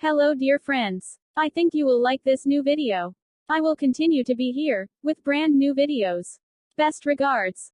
Hello dear friends. I think you will like this new video. I will continue to be here, with brand new videos. Best regards.